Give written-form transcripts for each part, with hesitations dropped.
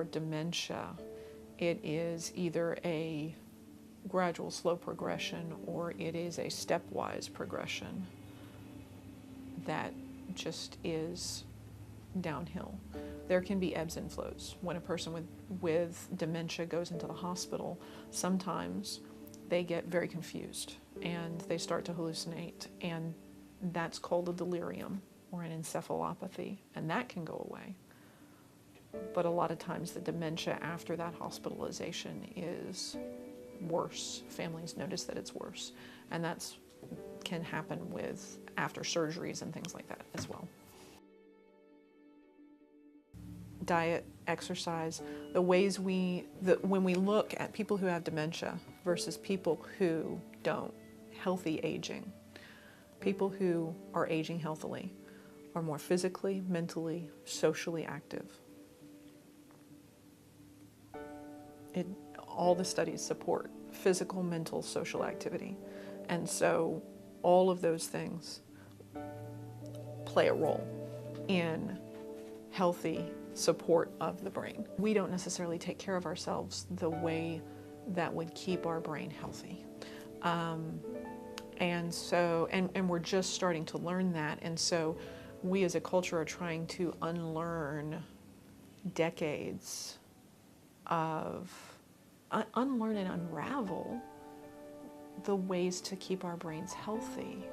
for dementia, it is either a gradual slow progression or it is a stepwise progression that just is downhill. There can be ebbs and flows. When a person with dementia goes into the hospital, sometimes they get very confused and they start to hallucinate, and that's called a delirium or an encephalopathy, and that can go away. But a lot of times the dementia after that hospitalization is worse. Families notice that it's worse, and that's can happen with after surgeries and things like that as well. Diet, exercise, the ways when we look at people who have dementia versus people who don't, healthy aging, people who are aging healthily are more physically, mentally, socially active. All the studies support physical, mental, social activity. And so all of those things play a role in healthy support of the brain. We don't necessarily take care of ourselves the way that would keep our brain healthy. And we're just starting to learn that. And so we as a culture are trying to unlearn decades of, unlearn and unravel the ways to keep our brains healthy.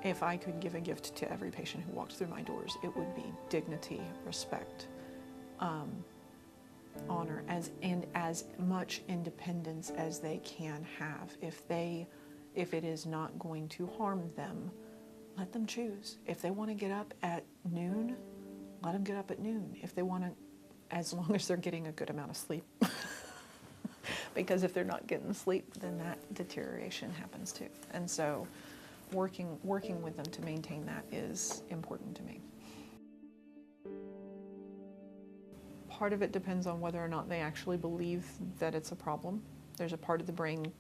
If I could give a gift to every patient who walked through my doors, it would be dignity, respect, honor, and as much independence as they can have. If it is not going to harm them, let them choose. If they want to get up at noon, let them get up at noon. If they want to, as long as they're getting a good amount of sleep. Because if they're not getting sleep, then that deterioration happens too. And so working with them to maintain that is important to me. Part of it depends on whether or not they actually believe that it's a problem. There's a part of the brain,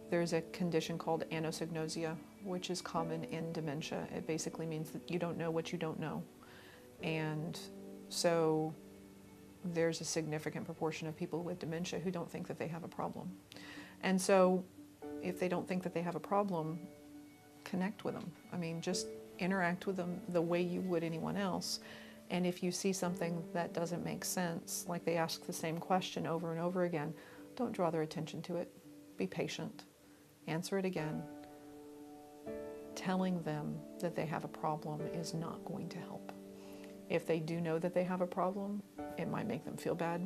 there's a condition called anosognosia, which is common in dementia. It basically means that you don't know what you don't know. And so there's a significant proportion of people with dementia who don't think that they have a problem. And so if they don't think that they have a problem, connect with them. I mean, just interact with them the way you would anyone else. And if you see something that doesn't make sense, like they ask the same question over and over again, don't draw their attention to it. Be patient. Answer it again. Telling them that they have a problem is not going to help. If they do know that they have a problem, it might make them feel bad.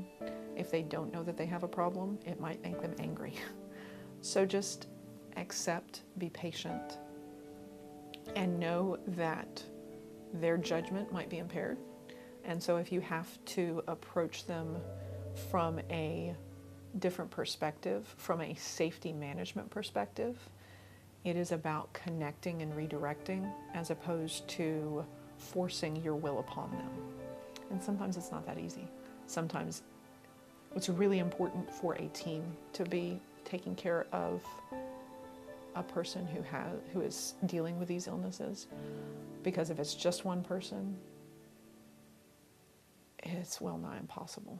If they don't know that they have a problem, it might make them angry. So just accept, be patient, and know that their judgment might be impaired. And so if you have to approach them from a different perspective, from a safety management perspective, it is about connecting and redirecting as opposed to forcing your will upon them. And sometimes it's not that easy. Sometimes it's really important for a team to be taking care of a person who is dealing with these illnesses, because if it's just one person, it's well nigh impossible.